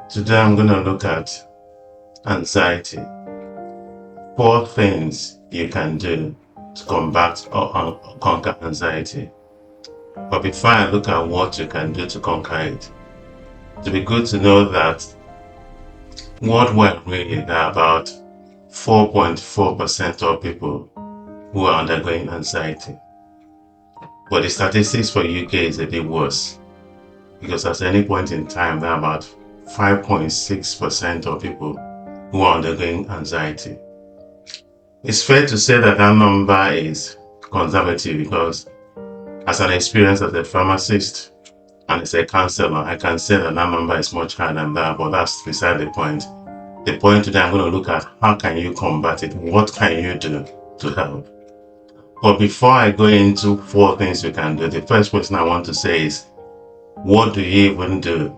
Today I'm going to look at anxiety. 4 things you can do to combat or conquer anxiety. But before I look at what you can do to conquer it, it'd be good to know that worldwide really there are about 4.4% of people who are undergoing anxiety. But the statistics for UK is a bit worse because at any point in time there are about 5.6% of people who are undergoing anxiety. It's fair to say that that number is conservative because as an experience as a pharmacist and as a counselor, I can say that that number is much higher than that, but that's beside the point. The point today I'm going to look at how can you combat it? What can you do to help? But before I go into 4 things you can do, the first question I want to say is, what do you even do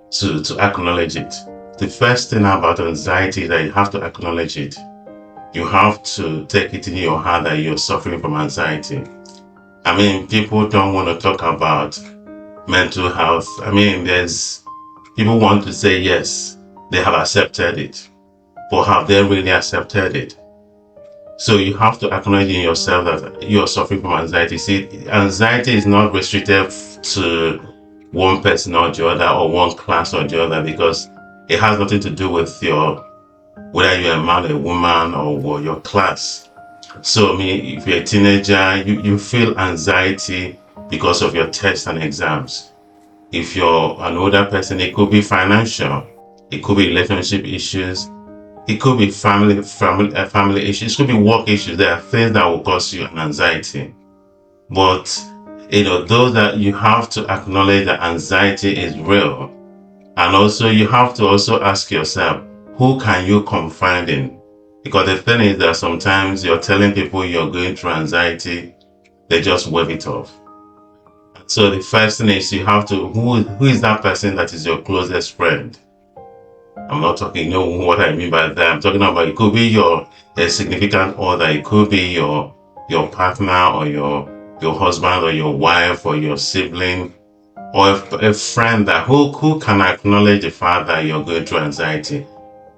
to acknowledge it? The first thing about anxiety is that you have to acknowledge it. You have to take it in your heart that you're suffering from anxiety. I mean, people don't want to talk about mental health. I mean, people want to say yes, they have accepted it, but have they really accepted it? So you have to acknowledge in yourself that you're suffering from anxiety. See, anxiety is not restricted to one person or the other or one class or the other because it has nothing to do with whether you're a man, a woman, or your class. So, I mean, if you're a teenager, you feel anxiety because of your tests and exams. If you're an older person, it could be financial, it could be relationship issues, it could be family issues, it could be work issues. There are things that will cause you an anxiety. But, those that you have to acknowledge that anxiety is real. And also, you have to also ask yourself, who can you confide in? Because the thing is that sometimes you're telling people you're going through anxiety, they just wave it off. So the first thing is you have to, who is that person that is your closest friend? I'm not talking, what I mean by that. I'm talking about, it could be your significant other, it could be your partner or your husband or your wife or your sibling or a friend that who can acknowledge the fact that you're going through anxiety.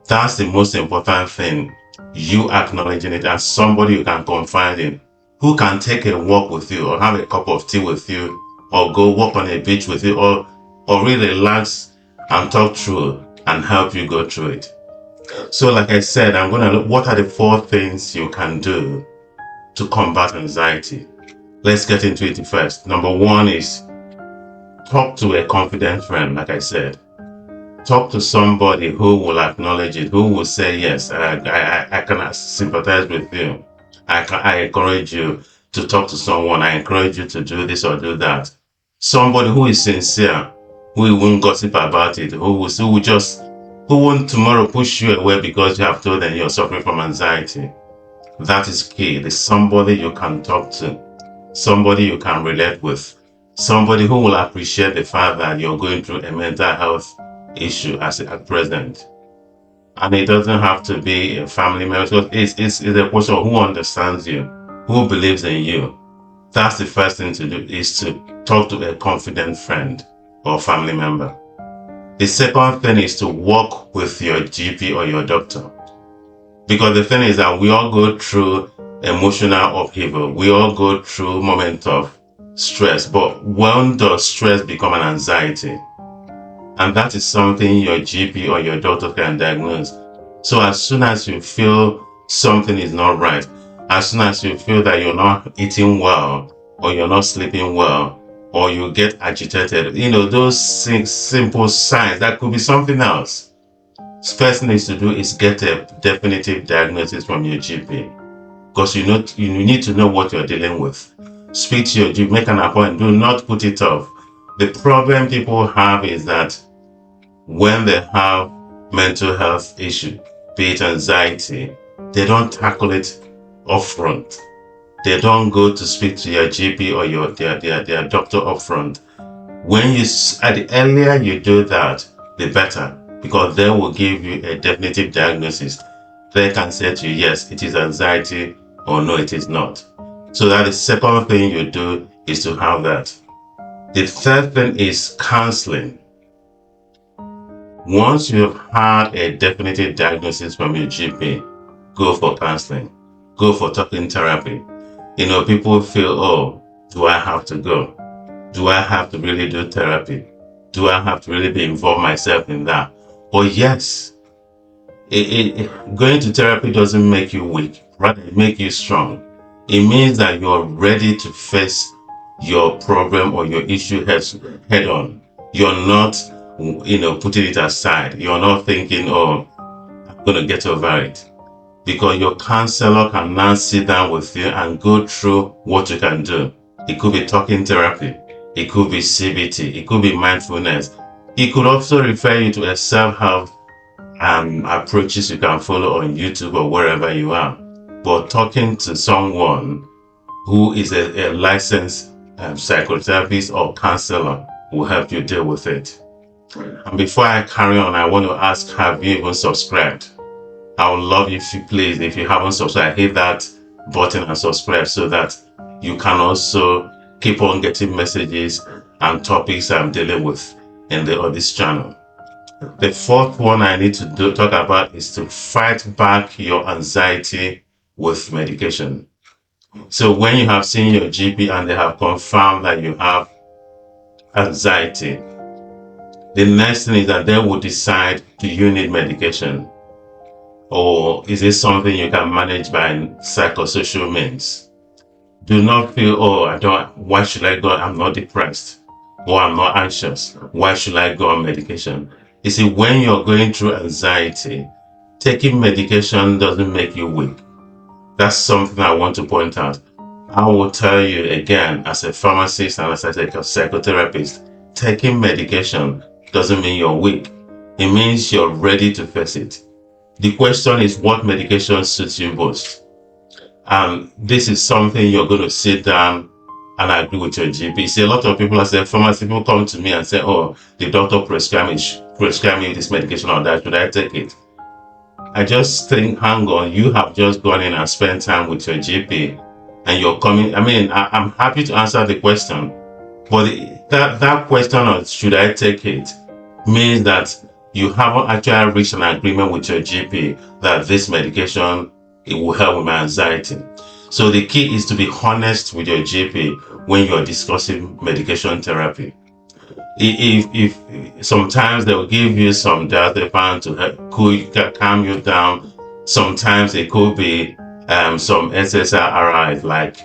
That's the most important thing. You acknowledging it as somebody you can confide in, who can take a walk with you or have a cup of tea with you or go walk on a beach with you or really relax and talk through and help you go through it. So like I said, I'm going to look what are the 4 things you can do to combat anxiety. Let's get into it first. Number 1 is talk to a confident friend, like I said. Talk to somebody who will acknowledge it, who will say, yes, I can sympathize with you. I encourage you to talk to someone. I encourage you to do this or do that. Somebody who is sincere, who won't gossip about it, who won't tomorrow push you away because you have told them you're suffering from anxiety. That is key. There's somebody you can talk to, somebody you can relate with, somebody who will appreciate the fact that you're going through a mental health issue at present. And it doesn't have to be a family member. It's a question of who understands you, who believes in you. That's the first thing to do, is to talk to a confident friend or family member. The second thing is to work with your GP or your doctor. Because the thing is that we all go through emotional upheaval. We all go through moments of stress. But when does stress become an anxiety? And that is something your GP or your doctor can diagnose. So as soon as you feel something is not right, as soon as you feel that you're not eating well, or you're not sleeping well, or you get agitated, those simple signs, that could be something else. First thing is to do is get a definitive diagnosis from your GP. Because you need to know what you're dealing with. Speak to your GP, make an appointment, do not put it off. The problem people have is that when they have mental health issue, be it anxiety, they don't tackle it upfront. They don't go to speak to your GP or their doctor upfront. The earlier you do that, the better, because they will give you a definitive diagnosis. They can say to you, yes, it is anxiety, or no, it is not. So that the second thing you do is to have that. The third thing is counseling. Once you have had a definitive diagnosis from your GP, go for counseling, go for talking therapy. People feel, oh, do I have to go? Do I have to really do therapy? Do I have to really be involved myself in that? But yes, going to therapy doesn't make you weak, rather it makes you strong. It means that you're ready to face your problem or your issue head on. You're not, putting it aside. You're not thinking, oh, I'm going to get over it. Because your counselor can now sit down with you and go through what you can do. It could be talking therapy. It could be CBT. It could be mindfulness. It could also refer you to a self-help approaches you can follow on YouTube or wherever you are. But talking to someone who is a licensed psychotherapist or counselor will help you deal with it. And before I carry on, I want to ask, have you even subscribed? I would love if you haven't subscribed, hit that button and subscribe so that you can also keep on getting messages and topics I'm dealing with on this channel. The fourth one I need to talk about is to fight back your anxiety with medication. So when you have seen your GP and they have confirmed that you have anxiety, the next thing is that they will decide, do you need medication? Or is it something you can manage by psychosocial means? Do not feel, why should I go? I'm not depressed or I'm not anxious. Why should I go on medication? You see, when you're going through anxiety, taking medication doesn't make you weak. That's something I want to point out. I will tell you again, as a pharmacist and as a psychotherapist, taking medication doesn't mean you're weak. It means you're ready to face it. The question is, what medication suits you most? And this is something you're going to sit down and agree with your GP. See, a lot of people, as a pharmacist, people come to me and say, oh, the doctor prescribed me this medication or that, should I take it? I just think, hang on, you have just gone in and spent time with your GP and you're coming. I'm happy to answer the question, but that question of should I take it means that you haven't actually reached an agreement with your GP that this medication, it will help with my anxiety. So the key is to be honest with your GP when you're discussing medication therapy. If sometimes they'll give you some diazepam to help calm you down. Sometimes it could be some SSRIs like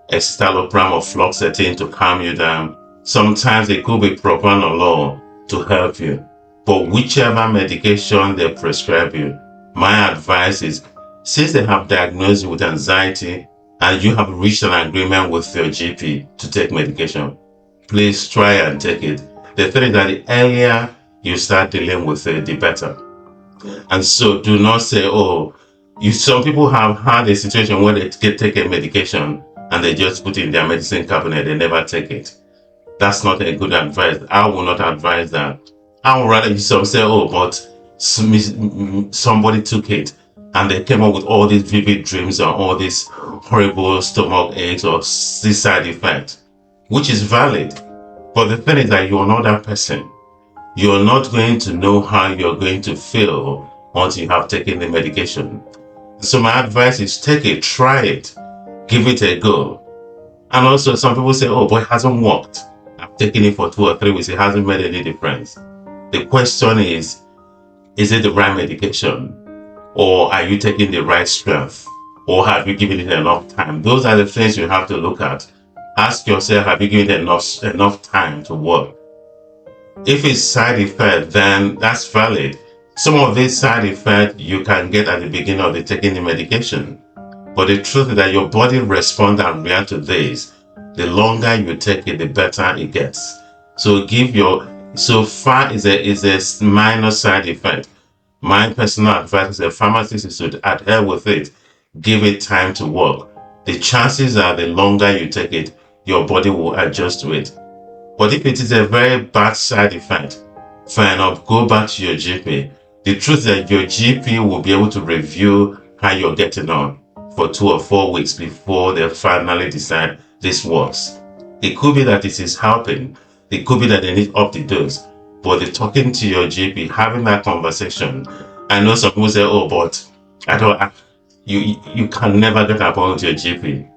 escitalopram or fluoxetine to calm you down. Sometimes it could be propranolol to help you. But whichever medication they prescribe you, my advice is, since they have diagnosed you with anxiety and you have reached an agreement with your GP to take medication, please try and take it. The thing is that the earlier you start dealing with it, the better. And so do not say, some people have had a situation where they take a medication and they just put it in their medicine cabinet, they never take it. That's not a good advice. I will not advise that. I would rather you say, but somebody took it and they came up with all these vivid dreams and all these horrible stomach aches or side effects, which is valid. But the thing is that you're not that person. You're not going to know how you're going to feel once you have taken the medication. So my advice is take it, try it, give it a go. And also some people say, but it hasn't worked. I've taken it for 2 or 3 weeks. It hasn't made any difference. The question is it the right medication? Or are you taking the right strength? Or have you given it enough time? Those are the things you have to look at. Ask yourself, have you given it enough time to work? If it's side effect, then that's valid. Some of these side effects you can get at the beginning of taking the medication. But the truth is that your body responds and reacts to this. The longer you take it, the better it gets. So far is a minor side effect. My personal advice as a pharmacist is to adhere with it. Give it time to work. The chances are the longer you take it, your body will adjust to it. But if it is a very bad side effect, fair enough, go back to your GP. The truth is that your GP will be able to review how you're getting on for 2 or 4 weeks before they finally decide this works. It could be that it is helping. It could be that they need up the dose. But the talking to your GP, having that conversation, I know some people say, oh, but I don't, you can never get an appointment with your GP.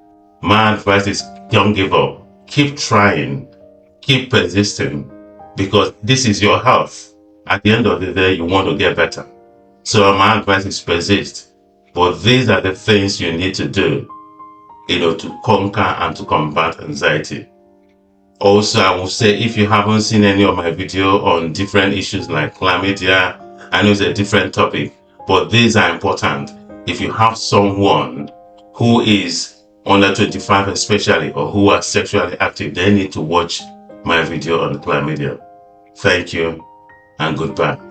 My advice is don't give up. Keep trying. Keep persisting, because this is your health. At the end of the day, you want to get better. So my advice is persist. But these are the things you need to do, to conquer and to combat anxiety. Also, I will say, if you haven't seen any of my video on different issues like chlamydia, I know it's a different topic, but these are important. If you have someone who is under 25 especially, or who are sexually active, they need to watch my video on chlamydia. Thank you and goodbye.